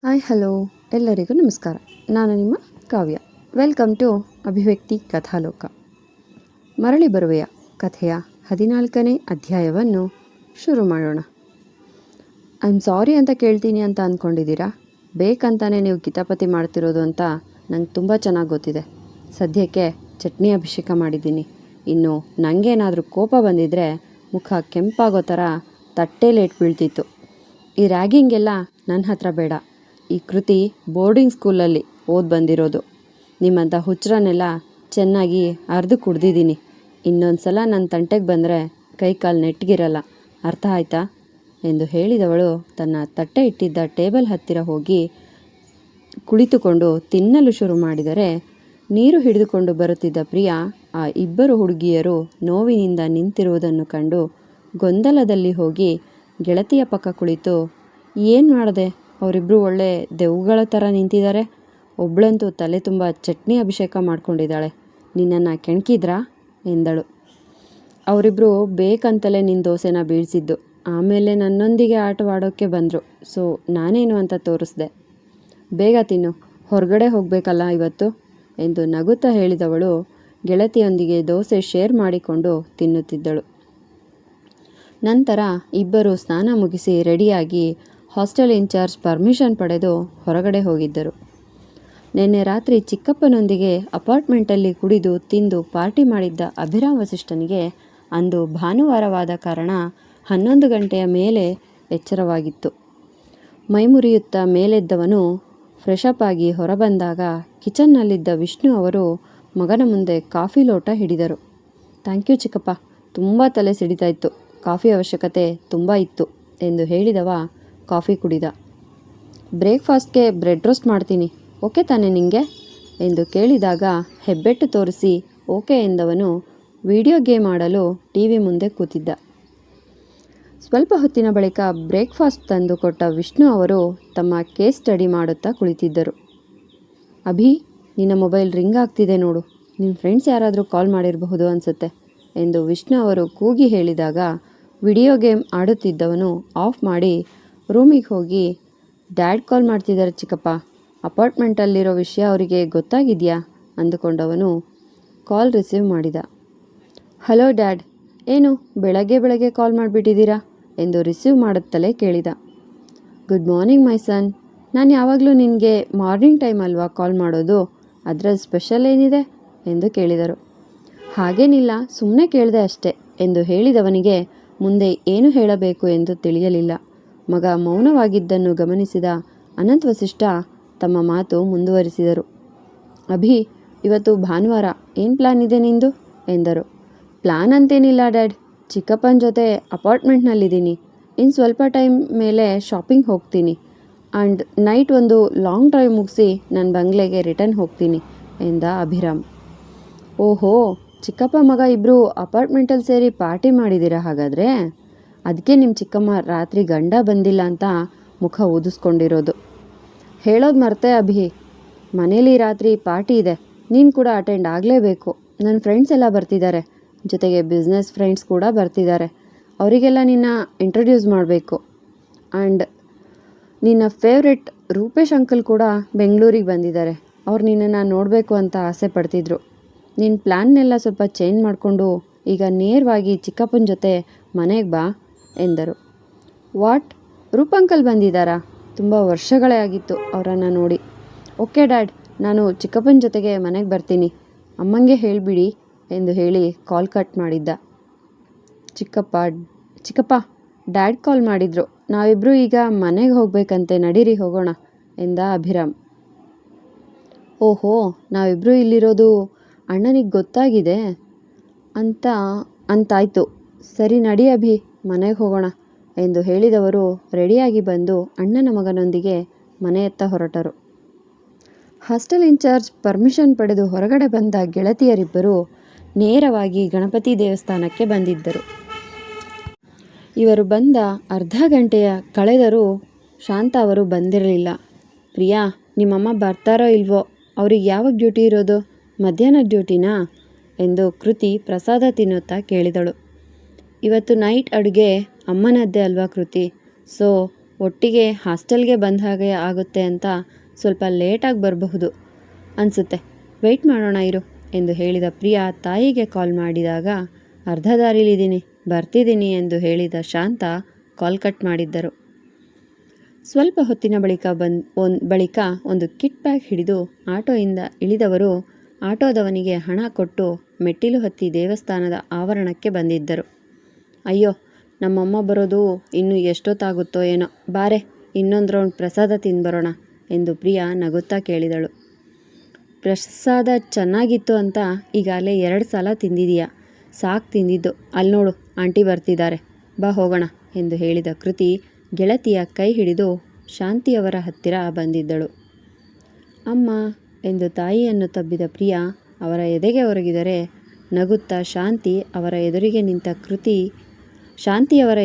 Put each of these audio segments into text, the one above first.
Hi hello ಎಲ್ಲರಿಗೂ ನಮಸ್ಕಾರ. ನಾನು ನಿಮ್ಮ ಕಾವ್ಯ. ವೆಲ್ಕಮ್ ಟು ಅಭಿವ್ಯಕ್ತಿ ಕಥಾಲೋಕ. ಮರಳಿ ಬರುವೆಯ ಕಥೆಯ 14ನೇ ಅಧ್ಯಾಯವನ್ನು ಶುರು ಮಾಡೋಣ. ಐ ಆಮ್ ಸಾರಿ ಅಂತ ಕೇಳ್ತೀನಿ ಅಂತ ಅಂದ್ಕೊಂಡಿದ್ದೀರಾ? ಬೇಕಂತಾನೆ ನೀವು ಕಿತಾಪತಿ ಮಾಡ್ತಿರೋದು ಅಂತ ನಂಗೆ ತುಂಬ ಚೆನ್ನಾಗಿ ಗೊತ್ತಿದೆ. ಸದ್ಯಕ್ಕೆ ಚಟ್ನಿ ಅಭಿಷೇಕ ಮಾಡಿದ್ದೀನಿ. ಇನ್ನು ನನಗೇನಾದರೂ ಕೋಪ ಬಂದಿದ್ದರೆ ಮುಖ ಕೆಂಪಾಗೋ ಥರ ತಟ್ಟೆಲಿ ಇಟ್ಟು ಬೀಳ್ತಿತ್ತು. ಈ ರ್ಯಾಗಿಂಗೆಲ್ಲ ನನ್ನ ಹತ್ರ ಬೇಡ. ಈ ಕೃತಿ ಬೋರ್ಡಿಂಗ್ ಸ್ಕೂಲಲ್ಲಿ ಓದಿ ಬಂದಿರೋದು. ನಿಮ್ಮಂಥ ಹುಚ್ಚರನ್ನೆಲ್ಲ ಚೆನ್ನಾಗಿ ಅರ್ದು ಕುಡ್ದಿದ್ದೀನಿ. ಇನ್ನೊಂದು ಸಲ ನನ್ನ ತಂಟೆಗೆ ಬಂದರೆ ಕೈಕಾಲು ನೆಟ್ಟಗಿರಲ್ಲ, ಅರ್ಥ ಆಯ್ತಾ ಎಂದು ಹೇಳಿದವಳು ತನ್ನ ತಟ್ಟೆ ಇಟ್ಟಿದ್ದ ಟೇಬಲ್ ಹತ್ತಿರ ಹೋಗಿ ಕುಳಿತುಕೊಂಡು ತಿನ್ನಲು ಶುರು ಮಾಡಿದರೆ, ನೀರು ಹಿಡಿದುಕೊಂಡು ಬರುತ್ತಿದ್ದ ಪ್ರಿಯಾ ಆ ಇಬ್ಬರು ಹುಡುಗಿಯರು ನೋವಿನಿಂದ ನಿಂತಿರುವುದನ್ನು ಕಂಡು ಗೊಂದಲದಲ್ಲಿ ಹೋಗಿ ಗೆಳತಿಯ ಪಕ್ಕ ಕುಳಿತು, ಏನು ಮಾಡಿದೆ? ಅವರಿಬ್ಬರು ಒಳ್ಳೆ ದೆವ್ವಗಳ ಥರ ನಿಂತಿದ್ದಾರೆ. ಒಬ್ಳಂತೂ ತಲೆ ತುಂಬ ಚಟ್ನಿ ಅಭಿಷೇಕ ಮಾಡ್ಕೊಂಡಿದ್ದಾಳೆ. ನಿನ್ನನ್ನು ಕೆಣಕಿದ್ರಾ ಎಂದಳು. ಅವರಿಬ್ಬರು ಬೇಕಂತಲೇ ನಿನ್ನ ದೋಸೆನ ಬೀಳಿಸಿದ್ದು. ಆಮೇಲೆ ನನ್ನೊಂದಿಗೆ ಆಟವಾಡೋಕ್ಕೆ ಬಂದರು. ಸೊ ನಾನೇನು ಅಂತ ತೋರಿಸ್ದೆ. ಬೇಗ ತಿನ್ನು, ಹೊರಗಡೆ ಹೋಗಬೇಕಲ್ಲ ಇವತ್ತು ಎಂದು ನಗುತ್ತಾ ಹೇಳಿದವಳು ಗೆಳತಿಯೊಂದಿಗೆ ದೋಸೆ ಶೇರ್ ಮಾಡಿಕೊಂಡು ತಿನ್ನುತ್ತಿದ್ದಳು. ನಂತರ ಇಬ್ಬರು ಸ್ನಾನ ಮುಗಿಸಿ ರೆಡಿಯಾಗಿ ಹಾಸ್ಟೆಲ್ ಇನ್ಚಾರ್ಜ್ ಪರ್ಮಿಷನ್ ಪಡೆದು ಹೊರಗಡೆ ಹೋಗಿದ್ದರು. ನಿನ್ನೆ ರಾತ್ರಿ ಚಿಕ್ಕಪ್ಪನೊಂದಿಗೆ ಅಪಾರ್ಟ್ಮೆಂಟಲ್ಲಿ ಕುಡಿದು ತಿಂದು ಪಾರ್ಟಿ ಮಾಡಿದ್ದ ಅಭಿರಾಮ್ ವಸಿಷ್ಠನಿಗೆ ಅಂದು ಭಾನುವಾರವಾದ ಕಾರಣ 11 ಗಂಟೆಯ ಮೇಲೆ ಎಚ್ಚರವಾಗಿತ್ತು. ಮೈಮುರಿಯುತ್ತಾ ಮೇಲೆದ್ದವನು ಫ್ರೆಶಪ್ ಆಗಿ ಹೊರಬಂದಾಗ ಕಿಚನ್ನಲ್ಲಿದ್ದ ವಿಷ್ಣು ಅವರು ಮಗನ ಮುಂದೆ ಕಾಫಿ ಲೋಟ ಹಿಡಿದರು. ಥ್ಯಾಂಕ್ ಯು ಚಿಕ್ಕಪ್ಪ, ತುಂಬ ತಲೆ ಸಿಡಿತಾ ಇತ್ತು. ಕಾಫಿ ಅವಶ್ಯಕತೆ ತುಂಬ ಇತ್ತು ಎಂದು ಹೇಳಿದವ ಕಾಫಿ ಕುಡಿದ. ಬ್ರೇಕ್ಫಾಸ್ಟ್ಗೆ ಬ್ರೆಡ್ ರೋಸ್ಟ್ ಮಾಡ್ತೀನಿ, ಓಕೆ ತಾನೇ ನಿಂಗೆ ಎಂದು ಕೇಳಿದಾಗ ಹೆಬ್ಬೆಟ್ಟು ತೋರಿಸಿ ಓಕೆ ಎಂದವನು ವಿಡಿಯೋ ಗೇಮ್ ಆಡಲು ಟಿವಿ ಮುಂದೆ ಕೂತಿದ್ದ. ಸ್ವಲ್ಪ ಹೊತ್ತಿನ ಬಳಿಕ ಬ್ರೇಕ್ಫಾಸ್ಟ್ ತಂದು ಕೊಟ್ಟ ವಿಷ್ಣು ಅವರು ತಮ್ಮ ಕೇಸ್ ಸ್ಟಡಿ ಮಾಡುತ್ತಾ ಕುಳಿತಿದ್ದರು. ಅಭಿ, ನಿನ್ನ ಮೊಬೈಲ್ ರಿಂಗ್ ಆಗ್ತಿದೆ ನೋಡು, ನಿನ್ನ ಫ್ರೆಂಡ್ಸ್ ಯಾರಾದರೂ ಕಾಲ್ ಮಾಡಿರಬಹುದು ಅನಿಸುತ್ತೆ ಎಂದು ವಿಷ್ಣು ಅವರು ಕೂಗಿ ಹೇಳಿದಾಗ ವಿಡಿಯೋ ಗೇಮ್ ಆಡುತ್ತಿದ್ದವನು ಆಫ್ ಮಾಡಿ ರೂಮಿಗೆ ಹೋಗಿ, ಡ್ಯಾಡ್ ಕಾಲ್ ಮಾಡ್ತಿದ್ದಾರೆ ಚಿಕ್ಕಪ್ಪ, ಅಪಾರ್ಟ್ಮೆಂಟಲ್ಲಿರೋ ವಿಷಯ ಅವರಿಗೆ ಗೊತ್ತಾಗಿದೆಯಾ ಅಂದುಕೊಂಡವನು ಕಾಲ್ ರಿಸೀವ್ ಮಾಡಿದ. ಹಲೋ ಡ್ಯಾಡ್, ಏನು ಬೆಳಗ್ಗೆ ಕಾಲ್ ಮಾಡಿಬಿಟ್ಟಿದ್ದೀರಾ ಎಂದು ರಿಸೀವ್ ಮಾಡುತ್ತಲೇ ಕೇಳಿದ. ಗುಡ್ ಮಾರ್ನಿಂಗ್ ಮೈ ಸನ್, ನಾನು ಯಾವಾಗಲೂ ನಿನಗೆ ಮಾರ್ನಿಂಗ್ ಟೈಮ್ ಅಲ್ವಾ ಕಾಲ್ ಮಾಡೋದು, ಅದರಲ್ಲಿ ಸ್ಪೆಷಲ್ ಏನಿದೆ ಎಂದು ಕೇಳಿದರು. ಹಾಗೇನಿಲ್ಲ, ಸುಮ್ಮನೆ ಕೇಳಿದೆ ಅಷ್ಟೆ ಎಂದು ಹೇಳಿದವನಿಗೆ ಮುಂದೆ ಏನು ಹೇಳಬೇಕು ಎಂದು ತಿಳಿಯಲಿಲ್ಲ. ಮಗ ಮೌನವಾಗಿದ್ದನ್ನು ಗಮನಿಸಿದ ಅನಂತ್ ವಸಿಷ್ಠ ತಮ್ಮ ಮಾತು ಮುಂದುವರಿಸಿದರು. ಅಭಿ, ಇವತ್ತು ಭಾನುವಾರ, ಏನು ಪ್ಲ್ಯಾನ್ ಇದೆ ನಿಂದು ಎಂದರು. ಪ್ಲ್ಯಾನ್ ಅಂತೇನಿಲ್ಲ ಡ್ಯಾಡ್, ಚಿಕ್ಕಪ್ಪನ ಜೊತೆ ಅಪಾರ್ಟ್ಮೆಂಟ್ನಲ್ಲಿದ್ದೀನಿ. ಇನ್ನು ಸ್ವಲ್ಪ ಟೈಮ್ ಮೇಲೆ ಶಾಪಿಂಗ್ ಹೋಗ್ತೀನಿ ಆ್ಯಂಡ್ ನೈಟ್ ಒಂದು ಲಾಂಗ್ ಡ್ರೈವ್ ಮುಗಿಸಿ ನನ್ನ ಬಂಗ್ಲೆಗೆ ರಿಟರ್ನ್ ಹೋಗ್ತೀನಿ ಎಂದ ಅಭಿರಾಮ್. ಓಹೋ, ಚಿಕ್ಕಪ್ಪ ಮಗ ಇಬ್ಬರು ಅಪಾರ್ಟ್ಮೆಂಟಲ್ಲಿ ಸೇರಿ ಪಾರ್ಟಿ ಮಾಡಿದ್ದೀರಾ ಹಾಗಾದರೆ? ಅದಕ್ಕೆ ನಿಮ್ಮ ಚಿಕ್ಕಮ್ಮ ರಾತ್ರಿ ಗಂಡ ಬಂದಿಲ್ಲ ಅಂತ ಮುಖ ಊದಿಸ್ಕೊಂಡಿರೋದು. ಹೇಳೋದು ಮರ್ತೆ ಅಭಿ, ಮನೇಲಿ ರಾತ್ರಿ ಪಾರ್ಟಿ ಇದೆ, ನೀನು ಕೂಡ ಅಟೆಂಡ್ ಆಗಲೇಬೇಕು. ನನ್ನ ಫ್ರೆಂಡ್ಸ್ ಎಲ್ಲ ಬರ್ತಿದ್ದಾರೆ, ಜೊತೆಗೆ ಬಿಸ್ನೆಸ್ ಫ್ರೆಂಡ್ಸ್ ಕೂಡ ಬರ್ತಿದ್ದಾರೆ. ಅವರಿಗೆಲ್ಲ ನಿನ್ನ ಇಂಟ್ರೊಡ್ಯೂಸ್ ಮಾಡಬೇಕು. ಆ್ಯಂಡ್ ನಿನ್ನ ಫೇವ್ರೆಟ್ ರೂಪೇಶ್ ಅಂಕಲ್ ಕೂಡ ಬೆಂಗಳೂರಿಗೆ ಬಂದಿದ್ದಾರೆ. ಅವ್ರು ನಿನ್ನನ್ನು ನೋಡಬೇಕು ಅಂತ ಆಸೆ ಪಡ್ತಿದ್ರು. ನಿನ್ನ ಪ್ಲ್ಯಾನ್ನೆಲ್ಲ ಸ್ವಲ್ಪ ಚೇಂಜ್ ಮಾಡಿಕೊಂಡು ಈಗ ನೇರವಾಗಿ ಚಿಕ್ಕಪ್ಪನ ಜೊತೆ ಮನೆಗೆ ಬಾ ಎಂದರು. ವಾಟ್, ರೂಪಂಕಲ್ ಬಂದಿದ್ದಾರಾ? ತುಂಬ ವರ್ಷಗಳೇ ಆಗಿತ್ತು ಅವರನ್ನು ನೋಡಿ. ಓಕೆ ಡ್ಯಾಡ್, ನಾನು ಚಿಕ್ಕಪ್ಪನ ಜೊತೆಗೆ ಮನೆಗೆ ಬರ್ತೀನಿ, ಅಮ್ಮಂಗೆ ಹೇಳಿಬಿಡಿ ಎಂದು ಹೇಳಿ ಕಾಲ್ ಕಟ್ ಮಾಡಿದ್ದ. ಚಿಕ್ಕಪ್ಪ ಡ್ಯಾಡ್ ಕಾಲ್ ಮಾಡಿದ್ರು, ನಾವಿಬ್ಬರು ಈಗ ಮನೆಗೆ ಹೋಗಬೇಕಂತೆ, ನಡೀರಿ ಹೋಗೋಣ ಎಂದ ಅಭಿರಾಮ್. ಓಹೋ, ನಾವಿಬ್ಬರು ಇಲ್ಲಿರೋದು ಅಣ್ಣನಿಗೆ ಗೊತ್ತಾಗಿದೆ ಅಂತಾಯ್ತು. ಸರಿ ನಡಿ ಅಭಿ, ಮನೆಗೆ ಹೋಗೋಣ ಎಂದು ಹೇಳಿದವರು ರೆಡಿಯಾಗಿ ಬಂದು ಅಣ್ಣನ ಮಗನೊಂದಿಗೆ ಮನೆಯತ್ತ ಹೊರಟರು. ಹಾಸ್ಟೆಲ್ ಇನ್ಚಾರ್ಜ್ ಪರ್ಮಿಷನ್ ಪಡೆದು ಹೊರಗಡೆ ಬಂದ ಗೆಳತಿಯರಿಬ್ಬರು ನೇರವಾಗಿ ಗಣಪತಿ ದೇವಸ್ಥಾನಕ್ಕೆ ಬಂದಿದ್ದರು. ಇವರು ಬಂದ ಅರ್ಧ ಗಂಟೆಯ ಕಳೆದರೂ ಶಾಂತ ಅವರು ಬಂದಿರಲಿಲ್ಲ. ಪ್ರಿಯಾ, ನಿಮ್ಮಮ್ಮ ಬರ್ತಾರೋ ಇಲ್ವೋ, ಅವ್ರಿಗೆ ಯಾವಾಗ ಡ್ಯೂಟಿ ಇರೋದು, ಮಧ್ಯಾಹ್ನದ ಡ್ಯೂಟಿನಾ ಎಂದು ಕೃತಿ ಪ್ರಸಾದ ತಿನ್ನುತ್ತಾ ಕೇಳಿದಳು. ಇವತ್ತು ನೈಟ್ ಅಡುಗೆ ಅಮ್ಮನದ್ದೇ ಅಲ್ವಾ ಕೃತಿ, ಸೊ ಒಟ್ಟಿಗೆ ಹಾಸ್ಟೆಲ್ಗೆ ಬಂದ ಹಾಗೆ ಆಗುತ್ತೆ ಅಂತ ಸ್ವಲ್ಪ ಲೇಟಾಗಿ ಬರಬಹುದು ಅನಿಸುತ್ತೆ. ವೆಯ್ಟ್ ಮಾಡೋಣ ಇರು ಎಂದು ಹೇಳಿದ ಪ್ರಿಯಾ ತಾಯಿಗೆ ಕಾಲ್ ಮಾಡಿದಾಗ ಅರ್ಧ ದಾರಿಲಿದ್ದೀನಿ, ಬರ್ತಿದ್ದೀನಿ ಎಂದು ಹೇಳಿದ ಶಾಂತ ಕಾಲ್ ಕಟ್ ಮಾಡಿದ್ದರು. ಸ್ವಲ್ಪ ಹೊತ್ತಿನ ಬಳಿಕ ಒಂದು ಕಿಟ್ ಬ್ಯಾಗ್ ಹಿಡಿದು ಆಟೋಯಿಂದ ಇಳಿದವರು ಆಟೋದವನಿಗೆ ಹಣ ಕೊಟ್ಟು ಮೆಟ್ಟಿಲು ಹತ್ತಿ ದೇವಸ್ಥಾನದ ಆವರಣಕ್ಕೆ ಬಂದಿದ್ದರು. ಅಯ್ಯೋ, ನಮ್ಮಮ್ಮ ಬರೋದು ಇನ್ನೂ ಎಷ್ಟೊತ್ತಾಗುತ್ತೋ ಏನೋ, ಬಾರೆ ಇನ್ನೊಂದು ರೌಂಡ್ ಪ್ರಸಾದ ತಿಂದ್ಬರೋಣ ಎಂದು ಪ್ರಿಯಾ ನಗುತ್ತಾ ಕೇಳಿದಳು. ಪ್ರಸಾದ ಚೆನ್ನಾಗಿತ್ತು ಅಂತ ಈಗಾಗಲೇ 2 ಸಲ ತಿಂದಿದೀಯಾ, ಸಾಕು ತಿಂದಿದ್ದು. ಅಲ್ಲಿ ನೋಡು, ಆಂಟಿ ಬರ್ತಿದ್ದಾರೆ, ಬಾ ಹೋಗೋಣ ಎಂದು ಹೇಳಿದ ಕೃತಿ ಗೆಳತಿಯ ಕೈ ಹಿಡಿದು ಶಾಂತಿಯವರ ಹತ್ತಿರ ಬಂದಿದ್ದಳು. ಅಮ್ಮ ಎಂದು ತಾಯಿಯನ್ನು ತಬ್ಬಿದ ಪ್ರಿಯಾ ಅವರ ಎದೆಗೆ ಒರಗಿದರೆ ನಗುತ್ತಾ ಶಾಂತಿಯವರ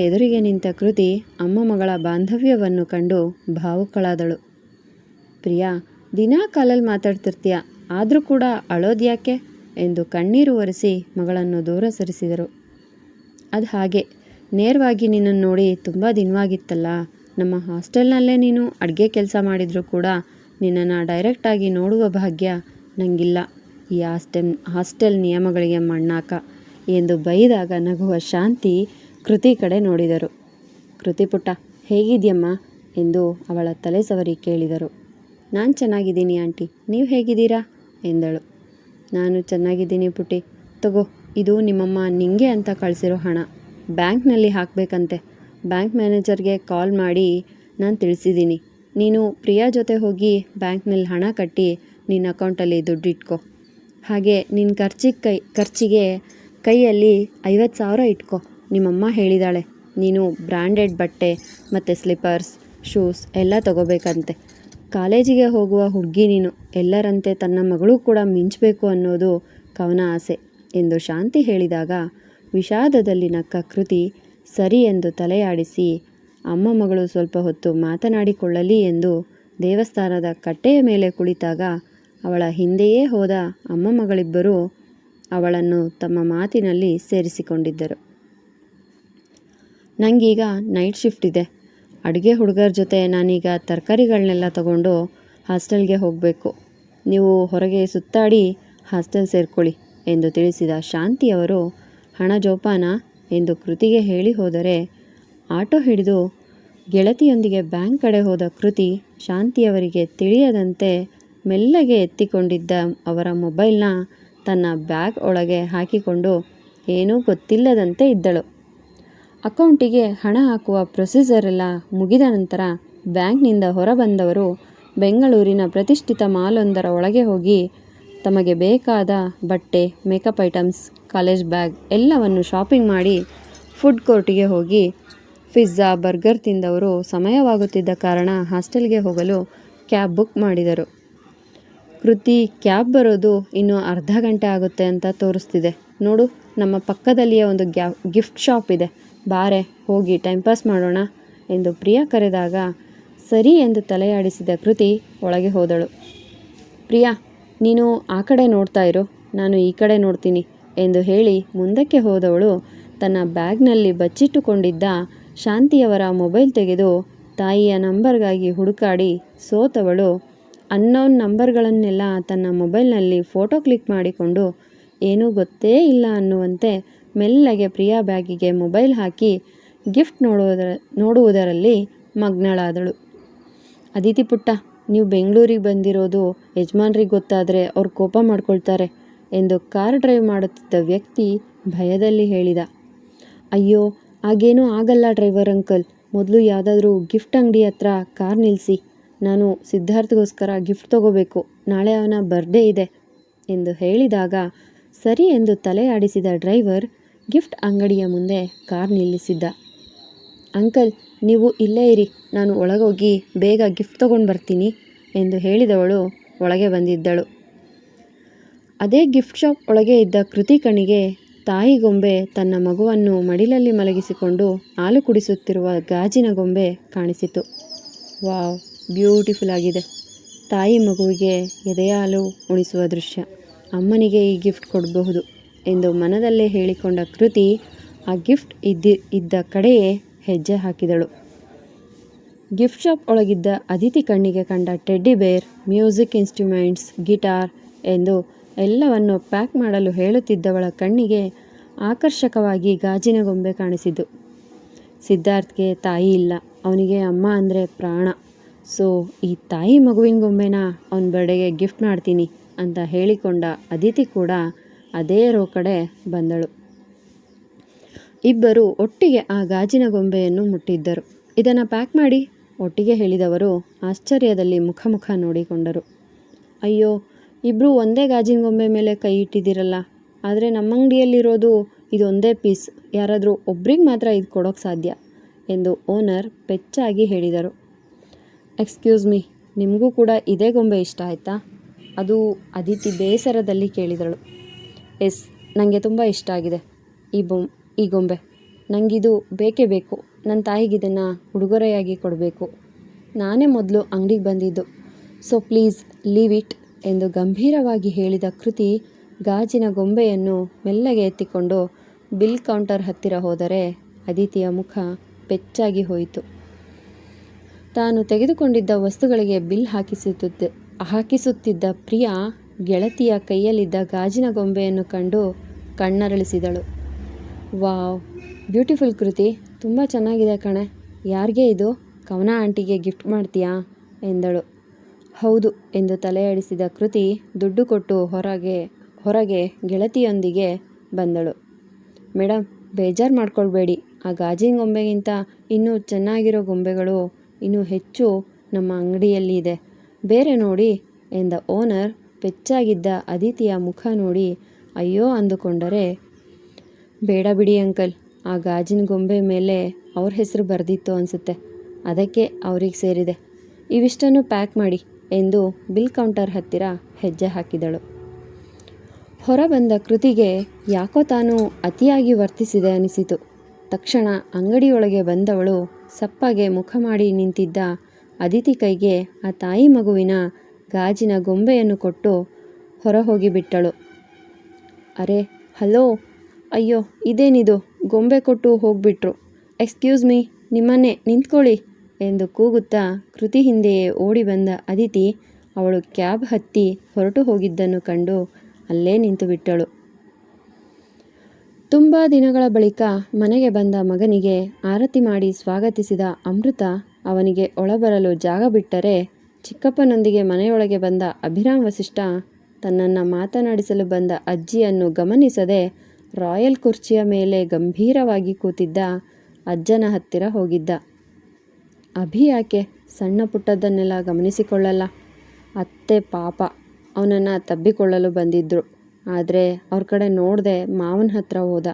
ಎದುರಿಗೆ ನಿಂತ ಕೃತಿ ಅಮ್ಮ ಮಗಳ ಬಾಂಧವ್ಯವನ್ನು ಕಂಡು ಭಾವುಕಳಾದಳು. ಪ್ರಿಯಾ, ದಿನಾ ಕಾಲಲ್ಲಿ ಮಾತಾಡ್ತಿರ್ತೀಯ, ಆದರೂ ಕೂಡ ಅಳೋದ್ಯಾಕೆ ಎಂದು ಕಣ್ಣೀರು ಒರೆಸಿ ಮಗಳನ್ನು ದೂರ ಸರಿಸಿದರು. ಅದು ಹಾಗೆ, ನೇರವಾಗಿ ನಿನ್ನನ್ನು ನೋಡಿ ತುಂಬ ದಿನವಾಗಿತ್ತಲ್ಲ. ನಮ್ಮ ಹಾಸ್ಟೆಲ್ನಲ್ಲೇ ನೀನು ಅಡುಗೆ ಕೆಲಸ ಮಾಡಿದರೂ ಕೂಡ ನಿನ್ನನ್ನು ಡೈರೆಕ್ಟಾಗಿ ನೋಡುವ ಭಾಗ್ಯ ನನಗಿಲ್ಲ. ಈ ಹಾಸ್ಟೆಲ್ ನಿಯಮಗಳಿಗೆ ಮಣ್ಣಾಕ ಎಂದು ಬೈದಾಗ ನಗುವ ಶಾಂತಿ ಕೃತಿ ಕಡೆ ನೋಡಿದರು. ಕೃತಿ ಪುಟ್ಟ, ಹೇಗಿದ್ಯಮ್ಮ ಎಂದು ಅವಳ ತಲೆ ಸವರಿ ಕೇಳಿದರು. ನಾನು ಚೆನ್ನಾಗಿದ್ದೀನಿ ಆಂಟಿ, ನೀವು ಹೇಗಿದ್ದೀರಾ ಎಂದಳು. ನಾನು ಚೆನ್ನಾಗಿದ್ದೀನಿ ಪುಟ್ಟಿ. ತಗೋ, ಇದು ನಿಮ್ಮಮ್ಮ ನಿಂಗೆ ಅಂತ ಕಳಿಸಿರೋ ಹಣ, ಬ್ಯಾಂಕ್ನಲ್ಲಿ ಹಾಕಬೇಕಂತೆ. ಬ್ಯಾಂಕ್ ಮ್ಯಾನೇಜರ್ಗೆ ಕಾಲ್ ಮಾಡಿ ನಾನು ತಿಳಿಸಿದ್ದೀನಿ. ನೀನು ಪ್ರಿಯಾ ಜೊತೆ ಹೋಗಿ ಬ್ಯಾಂಕ್ನಲ್ಲಿ ಹಣ ಕಟ್ಟಿ ನಿನ್ನ ಅಕೌಂಟಲ್ಲಿ ದುಡ್ಡಿಟ್ಕೋ. ಹಾಗೆ ನಿನ್ನ ಖರ್ಚಿಗೆ ಕೈಯಲ್ಲಿ 50,000 ಇಟ್ಕೋ. ನಿಮ್ಮಮ್ಮ ಹೇಳಿದಾಳೆ ನೀನು ಬ್ರ್ಯಾಂಡೆಡ್ ಬಟ್ಟೆ ಮತ್ತು ಸ್ಲಿಪ್ಪರ್ಸ್, ಶೂಸ್ ಎಲ್ಲ ತಗೋಬೇಕಂತೆ. ಕಾಲೇಜಿಗೆ ಹೋಗುವ ಹುಡುಗಿ ನೀನು, ಎಲ್ಲರಂತೆ ತನ್ನ ಮಗಳು ಕೂಡ ಮಿಂಚಬೇಕು ಅನ್ನೋದು ಕವನ ಆಸೆ ಎಂದು ಶಾಂತಿ ಹೇಳಿದಾಗ ವಿಷಾದದಲ್ಲಿ ನಕ್ಕ ಕೃತಿ ಸರಿ ಎಂದು ತಲೆಯಾಡಿಸಿ ಅಮ್ಮ ಮಗಳು ಸ್ವಲ್ಪ ಹೊತ್ತು ಮಾತನಾಡಿಕೊಳ್ಳಲಿ ಎಂದು ದೇವಸ್ಥಾನದ ಕಟ್ಟೆಯ ಮೇಲೆ ಕುಳಿತಾಗ ಅವಳ ಹಿಂದೆಯೇ ಹೋದ ಅಮ್ಮ ಮಗಳಿಬ್ಬರೂ ಅವಳನ್ನು ತಮ್ಮ ಮಾತಿನಲ್ಲಿ ಸೇರಿಸಿಕೊಂಡಿದ್ದರು. ನನಗೀಗ ನೈಟ್ ಶಿಫ್ಟ್ ಇದೆ. ಅಡುಗೆ ಹುಡುಗರ ಜೊತೆ ನಾನೀಗ ತರಕಾರಿಗಳನ್ನೆಲ್ಲ ತಗೊಂಡು ಹಾಸ್ಟೆಲ್ಗೆ ಹೋಗಬೇಕು. ನೀವು ಹೊರಗೆ ಸುತ್ತಾಡಿ ಹಾಸ್ಟೆಲ್ ಸೇರ್ಕೊಳ್ಳಿ ಎಂದು ತಿಳಿಸಿದ ಶಾಂತಿಯವರು ಹಣ ಜೋಪಾನ ಎಂದು ಕೃತಿಗೆ ಹೇಳಿ ಹೋದರೆ ಆಟೋ ಹಿಡಿದು ಗೆಳತಿಯೊಂದಿಗೆ ಬ್ಯಾಂಕ್ ಕಡೆ ಹೋದ ಕೃತಿ ಶಾಂತಿಯವರಿಗೆ ತಿಳಿಯದಂತೆ ಮೆಲ್ಲಗೆ ಎತ್ತಿಕೊಂಡಿದ್ದ ಅವರ ಮೊಬೈಲ್ನ ತನ್ನ ಬ್ಯಾಗ್ ಒಳಗೆ ಹಾಕಿಕೊಂಡು ಏನೂ ಗೊತ್ತಿಲ್ಲದಂತೆ ಇದ್ದಳು. ಅಕೌಂಟಿಗೆ ಹಣ ಹಾಕುವ ಪ್ರೊಸೀಜರೆಲ್ಲ ಮುಗಿದ ನಂತರ ಬ್ಯಾಂಕ್ನಿಂದ ಹೊರಬಂದವರು ಬೆಂಗಳೂರಿನ ಪ್ರತಿಷ್ಠಿತ ಮಾಲೊಂದರ ಒಳಗೆ ಹೋಗಿ ತಮಗೆ ಬೇಕಾದ ಬಟ್ಟೆ, ಮೇಕಪ್ ಐಟಮ್ಸ್, ಕಾಲೇಜ್ ಬ್ಯಾಗ್ ಎಲ್ಲವನ್ನು ಶಾಪಿಂಗ್ ಮಾಡಿ ಫುಡ್ ಕೋರ್ಟಿಗೆ ಹೋಗಿ ಪಿಜ್ಜಾ, ಬರ್ಗರ್ ತಿಂದವರು ಸಮಯವಾಗುತ್ತಿದ್ದ ಕಾರಣ ಹಾಸ್ಟೆಲ್ಗೆ ಹೋಗಲು ಕ್ಯಾಬ್ ಬುಕ್ ಮಾಡಿದರು. ಕೃತಿ, ಕ್ಯಾಬ್ ಬರೋದು ಇನ್ನೂ ಅರ್ಧ ಗಂಟೆ ಆಗುತ್ತೆ ಅಂತ ತೋರಿಸ್ತಿದೆ ನೋಡು, ನಮ್ಮ ಪಕ್ಕದಲ್ಲಿಯೇ ಒಂದು ಗಿಫ್ಟ್ ಶಾಪ್ ಇದೆ, ಬಾರೆ ಹೋಗಿ ಟೈಮ್ ಪಾಸ್ ಮಾಡೋಣ ಎಂದು ಪ್ರಿಯಾ ಕರೆದಾಗ ಸರಿ ಎಂದು ತಲೆಯಾಡಿಸಿದ ಕೃತಿ ಒಳಗೆ ಹೋದಳು. ಪ್ರಿಯಾ, ನೀನು ಆ ಕಡೆ ನೋಡ್ತಾ ಇರು, ನಾನು ಈ ಕಡೆ ನೋಡ್ತೀನಿ ಎಂದು ಹೇಳಿ ಮುಂದಕ್ಕೆ ಹೋದವಳು ತನ್ನ ಬ್ಯಾಗ್ನಲ್ಲಿ ಬಚ್ಚಿಟ್ಟುಕೊಂಡಿದ್ದ ಶಾಂತಿಯವರ ಮೊಬೈಲ್ ತೆಗೆದು ತಾಯಿಯ ನಂಬರ್ಗಾಗಿ ಹುಡುಕಾಡಿ ಸೋತವಳು ಅನ್ನೋನ್ ನಂಬರ್ಗಳನ್ನೆಲ್ಲ ತನ್ನ ಮೊಬೈಲ್ನಲ್ಲಿ ಫೋಟೋ ಕ್ಲಿಕ್ ಮಾಡಿಕೊಂಡು ಏನೂ ಗೊತ್ತೇ ಇಲ್ಲ ಅನ್ನುವಂತೆ ಮೆಲ್ಲಗೆ ಪ್ರಿಯಾ ಬ್ಯಾಗಿಗೆ ಮೊಬೈಲ್ ಹಾಕಿ ಗಿಫ್ಟ್ ನೋಡುವುದರಲ್ಲಿ ಮಗ್ನಳಾದಳು. ಅದಿತಿ ಪುಟ್ಟ, ನೀವು ಬೆಂಗಳೂರಿಗೆ ಬಂದಿರೋದು ಯಜಮಾನ್ರಿಗೆ ಗೊತ್ತಾದರೆ ಅವ್ರು ಕೋಪ ಮಾಡ್ಕೊಳ್ತಾರೆ ಎಂದು ಕಾರ್ ಡ್ರೈವ್ ಮಾಡುತ್ತಿದ್ದ ವ್ಯಕ್ತಿ ಭಯದಲ್ಲಿ ಹೇಳಿದ. ಅಯ್ಯೋ, ಹಾಗೇನೂ ಆಗಲ್ಲ ಡ್ರೈವರ್ ಅಂಕಲ್, ಮೊದಲು ಯಾವುದಾದ್ರೂ ಗಿಫ್ಟ್ ಅಂಗಡಿ ಹತ್ರ ಕಾರ್ ನಿಲ್ಲಿಸಿ, ನಾನು ಸಿದ್ಧಾರ್ಥಗೋಸ್ಕರ ಗಿಫ್ಟ್ ತಗೋಬೇಕು, ನಾಳೆ ಅವನ ಬರ್ಡೇ ಇದೆ ಎಂದು ಹೇಳಿದಾಗ ಸರಿ ಎಂದು ತಲೆ ಆಡಿಸಿದ ಡ್ರೈವರ್ ಗಿಫ್ಟ್ ಅಂಗಡಿಯ ಮುಂದೆ ಕಾರ್ ನಿಲ್ಲಿಸಿದ್ದ. ಅಂಕಲ್, ನೀವು ಇಲ್ಲೇ ಇರಿ, ನಾನು ಒಳಗೋಗಿ ಬೇಗ ಗಿಫ್ಟ್ ತಗೊಂಡು ಬರ್ತೀನಿ ಎಂದು ಹೇಳಿದವಳು ಒಳಗೆ ಬಂದಿದ್ದಳು. ಅದೇ ಗಿಫ್ಟ್ ಶಾಪ್ ಒಳಗೆ ಇದ್ದ ಕೃತಿ ಕಣ್ಣಿಗೆ ತಾಯಿ ಗೊಂಬೆ ತನ್ನ ಮಗುವನ್ನು ಮಡಿಲಲ್ಲಿ ಮಲಗಿಸಿಕೊಂಡು ಹಾಲು ಕುಡಿಸುತ್ತಿರುವ ಗಾಜಿನ ಗೊಂಬೆ ಕಾಣಿಸಿತು. ವಾವ್, ಬ್ಯೂಟಿಫುಲ್ ಆಗಿದೆ. ತಾಯಿ ಮಗುವಿಗೆ ಎದೆಹಾಲು ಉಣಿಸುವ ದೃಶ್ಯ. ಅಮ್ಮನಿಗೆ ಈ ಗಿಫ್ಟ್ ಕೊಡಬಹುದು ಎಂದು ಮನದಲ್ಲೇ ಹೇಳಿಕೊಂಡ ಕೃತಿ ಆ ಗಿಫ್ಟ್ ಇದ್ದ ಕಡೆಯೇ ಹೆಜ್ಜೆ ಹಾಕಿದಳು. ಗಿಫ್ಟ್ ಶಾಪ್ ಒಳಗಿದ್ದ ಅದಿತಿ ಕಣ್ಣಿಗೆ ಕಂಡ ಟೆಡ್ಡಿ ಬೇರ್, ಮ್ಯೂಸಿಕ್ ಇನ್ಸ್ಟ್ರುಮೆಂಟ್ಸ್, ಗಿಟಾರ್ ಎಂದು ಎಲ್ಲವನ್ನು ಪ್ಯಾಕ್ ಮಾಡಲು ಹೇಳುತ್ತಿದ್ದವಳ ಕಣ್ಣಿಗೆ ಆಕರ್ಷಕವಾಗಿ ಗಾಜಿನ ಗೊಂಬೆ ಕಾಣಿಸಿತು. ಸಿದ್ಧಾರ್ಥ್ಗೆ ತಾಯಿ ಇಲ್ಲ, ಅವನಿಗೆ ಅಮ್ಮ ಅಂದರೆ ಪ್ರಾಣ. ಸೊ ಈ ತಾಯಿ ಮಗುವಿನ ಗೊಂಬೆನ ಅವನ ಬರ್ಡೆಗೆ ಗಿಫ್ಟ್ ಮಾಡ್ತೀನಿ ಅಂತ ಹೇಳಿಕೊಂಡ ಅದಿತಿ ಕೂಡ ಅದೇ ರೋ ಕಡೆ ಬಂದಳು. ಇಬ್ಬರು ಒಟ್ಟಿಗೆ ಆ ಗಾಜಿನ ಗೊಂಬೆಯನ್ನು ಮುಟ್ಟಿದ್ದರು. ಇದನ್ನು ಪ್ಯಾಕ್ ಮಾಡಿ ಒಟ್ಟಿಗೆ ಹೇಳಿದವರು ಆಶ್ಚರ್ಯದಲ್ಲಿ ಮುಖ ನೋಡಿಕೊಂಡರು. ಅಯ್ಯೋ, ಇಬ್ಬರು ಒಂದೇ ಗಾಜಿನ ಗೊಂಬೆ ಮೇಲೆ ಕೈ ಇಟ್ಟಿದ್ದೀರಲ್ಲ, ಆದರೆ ನಮ್ಮ ಅಂಗಡಿಯಲ್ಲಿರೋದು ಇದೊಂದೇ ಪೀಸ್, ಯಾರಾದರೂ ಒಬ್ರಿಗೆ ಮಾತ್ರ ಇದು ಕೊಡೋಕ್ಕೆ ಸಾಧ್ಯ ಎಂದು ಓನರ್ ಪೆಚ್ಚಾಗಿ ಹೇಳಿದರು. ಎಕ್ಸ್ಕ್ಯೂಸ್ ಮೀ, ನಿಮಗೂ ಕೂಡ ಇದೇ ಗೊಂಬೆ ಇಷ್ಟ ಆಯಿತಾ? ಅದು ಅದಿತಿ ಬೇಸರದಲ್ಲಿ ಕೇಳಿದಳು. ಎಸ್, ನನಗೆ ತುಂಬ ಇಷ್ಟ ಆಗಿದೆ ಈ ಗೊಂಬೆ. ನನಗಿದು ಬೇಕೇ ಬೇಕು. ನನ್ನ ತಾಯಿಗಿದನ್ನು ಉಡುಗೊರೆಯಾಗಿ ಕೊಡಬೇಕು. ನಾನೇ ಮೊದಲು ಅಂಗಡಿಗೆ ಬಂದಿದ್ದು. ಸೊ ಪ್ಲೀಸ್ ಲೀವ್ ಇಟ್ ಎಂದು ಗಂಭೀರವಾಗಿ ಹೇಳಿದ ಕೃತಿ ಗಾಜಿನ ಗೊಂಬೆಯನ್ನು ಮೆಲ್ಲಗೆ ಎತ್ತಿಕೊಂಡು ಬಿಲ್ ಕೌಂಟರ್ ಹತ್ತಿರ ಹೋದರೆ ಅದಿತಿಯ ಮುಖ ಪೆಚ್ಚಾಗಿ ಹೋಯಿತು. ತಾನು ತೆಗೆದುಕೊಂಡಿದ್ದ ವಸ್ತುಗಳಿಗೆ ಬಿಲ್ ಹಾಕಿಸುತ್ತಿದ್ದ ಪ್ರಿಯಾ ಗೆಳತಿಯ ಕೈಯಲ್ಲಿದ್ದ ಗಾಜಿನ ಗೊಂಬೆಯನ್ನು ಕಂಡು ಕಣ್ಣರಳಿಸಿದಳು. ವಾವ್, ಬ್ಯೂಟಿಫುಲ್ ಕೃತಿ, ತುಂಬ ಚೆನ್ನಾಗಿದೆ ಕಣೆ. ಯಾರಿಗೆ ಇದು? ಕವನ ಆಂಟಿಗೆ ಗಿಫ್ಟ್ ಮಾಡ್ತೀಯಾ ಎಂದಳು. ಹೌದು ಎಂದು ತಲೆಯಾಡಿಸಿದ ಕೃತಿ ದುಡ್ಡು ಕೊಟ್ಟು ಹೊರಗೆ ಗೆಳತಿಯೊಂದಿಗೆ ಬಂದಳು. ಮೇಡಮ್, ಬೇಜಾರು ಮಾಡ್ಕೊಳ್ಬೇಡಿ, ಆ ಗಾಜಿನ ಗೊಂಬೆಗಿಂತ ಇನ್ನೂ ಚೆನ್ನಾಗಿರೋ ಗೊಂಬೆಗಳು ಇನ್ನೂ ಹೆಚ್ಚು ನಮ್ಮ ಅಂಗಡಿಯಲ್ಲಿ ಇದೆ, ಬೇರೆ ನೋಡಿ ಎಂದ ಓನರ್ ಪೆಚ್ಚಾಗಿದ್ದ ಅದಿತಿಯ ಮುಖ ನೋಡಿ ಅಯ್ಯೋ ಅಂದುಕೊಂಡರೆ, ಬೇಡ ಬಿಡಿ ಅಂಕಲ್, ಆ ಗಾಜಿನ ಗೊಂಬೆ ಮೇಲೆ ಅವ್ರ ಹೆಸರು ಬರೆದಿತ್ತು ಅನಿಸುತ್ತೆ, ಅದಕ್ಕೆ ಅವ್ರಿಗೆ ಸೇರಿದೆ. ಇವಿಷ್ಟನ್ನು ಪ್ಯಾಕ್ ಮಾಡಿ ಎಂದು ಬಿಲ್ ಕೌಂಟರ್ ಹತ್ತಿರ ಹೆಜ್ಜೆ ಹಾಕಿದಳು. ಹೊರಬಂದ ಕೃತಿಗೆ ಯಾಕೋ ತಾನು ಅತಿಯಾಗಿ ವರ್ತಿಸಿದೆ ಅನಿಸಿತು. ತಕ್ಷಣ ಅಂಗಡಿಯೊಳಗೆ ಬಂದವಳು ಸಪ್ಪಗೆ ಮುಖ ಮಾಡಿ ನಿಂತಿದ್ದ ಅದಿತಿ ಕೈಗೆ ಆ ತಾಯಿ ಮಗುವಿನ ಗಾಜಿನ ಗೊಂಬೆಯನ್ನು ಕೊಟ್ಟು ಹೊರ ಹೋಗಿಬಿಟ್ಟಳು. ಅರೆ ಹಲೋ, ಅಯ್ಯೋ ಇದೇನಿದು, ಗೊಂಬೆ ಕೊಟ್ಟು ಹೋಗ್ಬಿಟ್ರು. ಎಕ್ಸ್ಕ್ಯೂಸ್ ಮೀ, ನಿಮ್ಮನ್ನೇ, ನಿಂತ್ಕೊಳ್ಳಿ ಎಂದು ಕೂಗುತ್ತಾ ಕೃತಿ ಹಿಂದೆಯೇ ಓಡಿ ಬಂದ ಅದಿತಿ ಅವಳು ಕ್ಯಾಬ್ ಹತ್ತಿ ಹೊರಟು ಹೋಗಿದ್ದನ್ನು ಕಂಡು ಅಲ್ಲೇ ನಿಂತುಬಿಟ್ಟಳು. ತುಂಬ ದಿನಗಳ ಬಳಿಕ ಮನೆಗೆ ಬಂದ ಮಗನಿಗೆ ಆರತಿ ಮಾಡಿ ಸ್ವಾಗತಿಸಿದ ಅಮೃತ ಅವನಿಗೆ ಒಳಬರಲು ಜಾಗ ಬಿಟ್ಟರೆ ಚಿಕ್ಕಪ್ಪನೊಂದಿಗೆ ಮನೆಯೊಳಗೆ ಬಂದ ಅಭಿರಾಮ್ ವಸಿಷ್ಠ ತನ್ನನ್ನು ಮಾತನಾಡಿಸಲು ಬಂದ ಅಜ್ಜಿಯನ್ನು ಗಮನಿಸದೆ ರಾಯಲ್ ಕುರ್ಚಿಯ ಮೇಲೆ ಗಂಭೀರವಾಗಿ ಕೂತಿದ್ದ ಅಜ್ಜನ ಹತ್ತಿರ ಹೋಗಿದ್ದ. ಅಭಿ ಯಾಕೆ ಸಣ್ಣ ಪುಟ್ಟದ್ದನ್ನೆಲ್ಲ ಗಮನಿಸಿಕೊಳ್ಳಲ್ಲ? ಅತ್ತೆ ಪಾಪ ಅವನನ್ನು ತಬ್ಬಿಕೊಳ್ಳಲು ಬಂದಿದ್ದರು. ಆದರೆ ಅವ್ರ ಕಡೆ ನೋಡದೆ ಮಾವನ ಹತ್ರ ಹೋದ.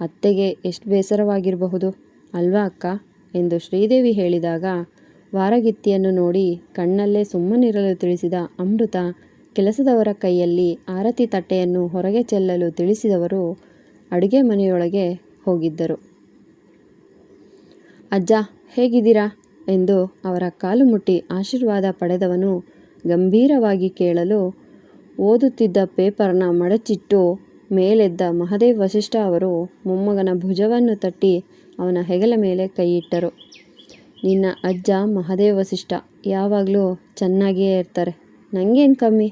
ಅತ್ತೆಗೆ ಎಷ್ಟು ಬೇಸರವಾಗಿರಬಹುದು ಅಲ್ವಾ ಅಕ್ಕ ಎಂದು ಶ್ರೀದೇವಿ ಹೇಳಿದಾಗ ವಾರಗಿತ್ತಿಯನ್ನು ನೋಡಿ ಕಣ್ಣಲ್ಲೇ ಸುಮ್ಮನಿರಲು ತಿಳಿಸಿದ ಅಮೃತ ಕೆಲಸದವರ ಕೈಯಲ್ಲಿ ಆರತಿ ತಟ್ಟೆಯನ್ನು ಹೊರಗೆ ಚೆಲ್ಲಲು ತಿಳಿಸಿದವರು ಅಡುಗೆ ಮನೆಯೊಳಗೆ ಹೋಗಿದ್ದರು. ಅಜ್ಜ ಹೇಗಿದ್ದೀರಾ ಎಂದು ಅವರ ಕಾಲು ಮುಟ್ಟಿ ಆಶೀರ್ವಾದ ಪಡೆದವನು ಗಂಭೀರವಾಗಿ ಕೇಳಲು ಓದುತ್ತಿದ್ದ ಪೇಪರ್ನ ಮಡಚಿಟ್ಟು ಮೇಲೆದ್ದ ಮಹದೇವ್ ವಸಿಷ್ಠ ಅವರು ಮೊಮ್ಮಗನ ಭುಜವನ್ನು ತಟ್ಟಿ ಅವನ ಹೆಗಲ ಮೇಲೆ ಕೈಯಿಟ್ಟರು. ನಿನ್ನ ಅಜ್ಜ ಮಹದೇವ್ ವಸಿಷ್ಠ ಯಾವಾಗಲೂ ಚೆನ್ನಾಗಿಯೇ ಇರ್ತಾರೆ, ನನಗೇನು ಕಮ್ಮಿ.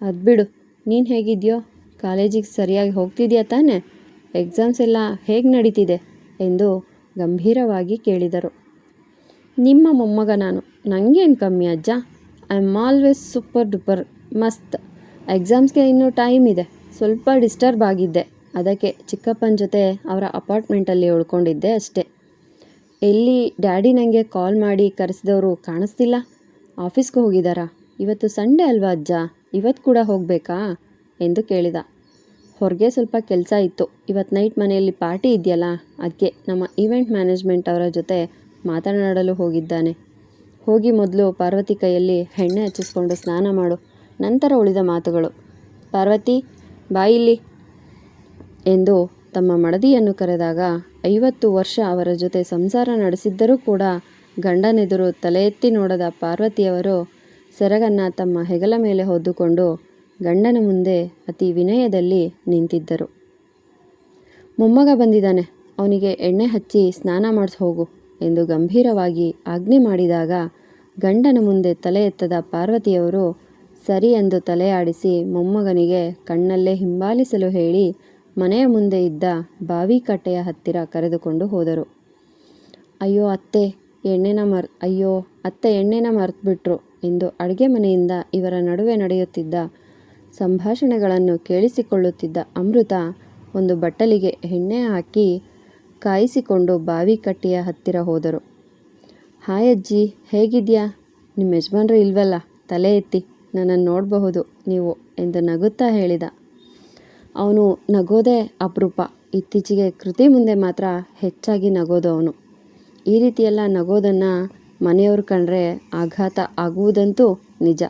ಅದು ಬಿಡು, ನೀನು ಹೇಗಿದೆಯೋ? ಕಾಲೇಜಿಗೆ ಸರಿಯಾಗಿ ಹೋಗ್ತಿದ್ಯಾ ತಾನೆ? ಎಕ್ಸಾಮ್ಸ್ ಎಲ್ಲ ಹೇಗೆ ನಡೀತಿದೆ ಎಂದು ಗಂಭೀರವಾಗಿ ಕೇಳಿದರು. ನಿಮ್ಮ ಮೊಮ್ಮಗ ನಾನು, ನನಗೇನು ಕಮ್ಮಿ ಅಜ್ಜ. I am always super duper ಮಸ್ತ್. ಎಕ್ಸಾಮ್ಸ್ಗೆ ಇನ್ನೂ ಟೈಮ್ ಇದೆ, ಸ್ವಲ್ಪ ಡಿಸ್ಟರ್ಬ್ ಆಗಿದ್ದೆ, ಅದಕ್ಕೆ ಚಿಕ್ಕಪ್ಪನ ಜೊತೆ ಅವರ ಅಪಾರ್ಟ್ಮೆಂಟಲ್ಲಿ ಉಳ್ಕೊಂಡಿದ್ದೆ ಅಷ್ಟೇ. ಎಲ್ಲಿ ಡ್ಯಾಡಿ ನನಗೆ ಕಾಲ್ ಮಾಡಿ ಕರೆಸಿದವರು ಕಾಣಿಸ್ತಿಲ್ಲ? ಆಫೀಸ್ಗೆ ಹೋಗಿದ್ದಾರಾ? ಇವತ್ತು ಸಂಡೇ ಅಲ್ವಾ ಅಜ್ಜ, ಇವತ್ತು ಕೂಡ ಹೋಗಬೇಕಾ ಎಂದು ಕೇಳಿದ. ಹೊರಗೆ ಸ್ವಲ್ಪ ಕೆಲಸ ಇತ್ತು, ಇವತ್ತು ನೈಟ್ ಮನೆಯಲ್ಲಿ ಪಾರ್ಟಿ ಇದೆಯಲ್ಲ, ಅದಕ್ಕೆ ನಮ್ಮ ಈವೆಂಟ್ ಮ್ಯಾನೇಜ್ಮೆಂಟ್ ಅವರ ಜೊತೆ ಮಾತನಾಡಲು ಹೋಗಿದ್ದಾನೆ. ಹೋಗಿ ಮೊದಲು ಪಾರ್ವತಿ ಕೈಯಲ್ಲಿ ಎಣ್ಣೆ ಹಚ್ಚಿಸ್ಕೊಂಡು ಸ್ನಾನ ಮಾಡು, ನಂತರ ಉಳಿದ ಮಾತುಗಳು. ಪಾರ್ವತಿ ಬಾಯಿಲ್ಲಿ ಎಂದು ತಮ್ಮ ಮಡದಿಯನ್ನು ಕರೆದಾಗ 50 ವರ್ಷ ಅವರ ಜೊತೆ ಸಂಸಾರ ನಡೆಸಿದ್ದರೂ ಕೂಡ ಗಂಡನೆದುರು ತಲೆ ಎತ್ತಿ ನೋಡದ ಪಾರ್ವತಿಯವರು ಸೆರಗನ್ನು ತಮ್ಮ ಹೆಗಲ ಮೇಲೆ ಹೊದ್ದುಕೊಂಡು ಗಂಡನ ಮುಂದೆ ಅತಿ ವಿನಯದಲ್ಲಿ ನಿಂತಿದ್ದರು. ಮೊಮ್ಮಗ ಬಂದಿದ್ದಾನೆ, ಅವನಿಗೆ ಎಣ್ಣೆ ಹಚ್ಚಿ ಸ್ನಾನ ಮಾಡಿಸಿ ಹೋಗು ಎಂದು ಗಂಭೀರವಾಗಿ ಆಜ್ಞೆ ಮಾಡಿದಾಗ ಗಂಡನ ಮುಂದೆ ತಲೆ ಎತ್ತದ ಪಾರ್ವತಿಯವರು ಸರಿ ಎಂದು ತಲೆಯಾಡಿಸಿ ಮೊಮ್ಮಗನಿಗೆ ಕಣ್ಣಲ್ಲೇ ಹಿಂಬಾಲಿಸಲು ಹೇಳಿ ಮನೆಯ ಮುಂದೆ ಇದ್ದ ಬಾವಿಕಟ್ಟೆಯ ಹತ್ತಿರ ಕರೆದುಕೊಂಡು ಹೋದರು. ಅಯ್ಯೋ ಅತ್ತೆ ಎಣ್ಣೆನ ಮರೆತುಬಿಟ್ರು ಎಂದು ಅಡುಗೆ ಮನೆಯಿಂದ ಇವರ ನಡುವೆ ನಡೆಯುತ್ತಿದ್ದ ಸಂಭಾಷಣೆಗಳನ್ನು ಕೇಳಿಸಿಕೊಳ್ಳುತ್ತಿದ್ದ ಅಮೃತ ಒಂದು ಬಟ್ಟಲಿಗೆ ಎಣ್ಣೆ ಹಾಕಿ ಕಾಯಿಸಿಕೊಂಡು ಬಾವಿಕಟ್ಟೆಯ ಹತ್ತಿರ ಹೋದರು. ಹಾಯ್ ಅಜ್ಜಿ, ಹೇಗಿದ್ಯಾ? ನಿಮ್ಮ ಯಜಮಾನ್ರು ಇಲ್ವಲ್ಲ, ತಲೆ ಎತ್ತಿ ನನ್ನನ್ನು ನೋಡಬಹುದು ನೀವು ಎಂದು ನಗುತ್ತಾ ಹೇಳಿದ. ಅವನು ನಗೋದೇ ಅಪರೂಪ. ಇತ್ತೀಚೆಗೆ ಕೃತಿ ಮುಂದೆ ಮಾತ್ರ ಹೆಚ್ಚಾಗಿ ನಗೋದು ಅವನು. ಈ ರೀತಿಯೆಲ್ಲ ನಗೋದನ್ನು ಮನೆಯವರು ಕಂಡ್ರೆ ಆಘಾತ ಆಗುವುದಂತೂ ನಿಜ.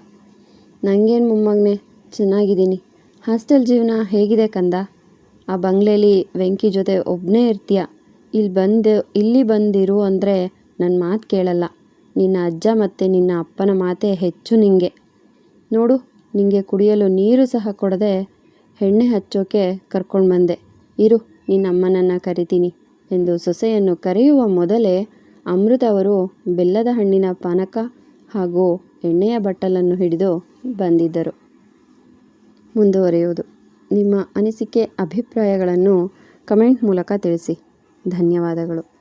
ನನಗೇನು ಮೊಮ್ಮಗನೇ, ಚೆನ್ನಾಗಿದ್ದೀನಿ. ಹಾಸ್ಟೆಲ್ ಜೀವನ ಹೇಗಿದೆ ಕಂದ? ಆ ಬಂಗ್ಲೆಯಲ್ಲಿ ವೆಂಕಿ ಜೊತೆ ಒಬ್ಬನೇ ಇರ್ತೀಯ. ಇಲ್ಲಿ ಬಂದಿರು ಅಂದರೆ ನನ್ನ ಮಾತು ಕೇಳಲ್ಲ. ನಿನ್ನ ಅಜ್ಜ ಮತ್ತು ನಿನ್ನ ಅಪ್ಪನ ಮಾತೇ ಹೆಚ್ಚು ನಿಂಗೆ. ನೋಡು, ನಿಂಗೆ ಕುಡಿಯಲು ನೀರು ಸಹ ಕೊಡದೆ ಎಣ್ಣೆ ಹಚ್ಚೋಕೆ ಕರ್ಕೊಂಡು ಬಂದೆ. ಇರು, ನಿನ್ನ ಅಮ್ಮನನ್ನು ಕರಿತೀನಿ ಎಂದು ಸೊಸೆಯನ್ನು ಕರೆಯುವ ಮೊದಲೇ ಅಮೃತ ಅವರು ಬೆಲ್ಲದ ಹಣ್ಣಿನ ಪಾನಕ ಹಾಗೂ ಎಣ್ಣೆಯ ಬಟ್ಟಲನ್ನು ಹಿಡಿದು ಬಂದಿದ್ದರು. ಮುಂದುವರಿಯುವುದು. ನಿಮ್ಮ ಅನಿಸಿಕೆ ಅಭಿಪ್ರಾಯಗಳನ್ನು ಕಮೆಂಟ್ ಮೂಲಕ ತಿಳಿಸಿ. ಧನ್ಯವಾದಗಳು.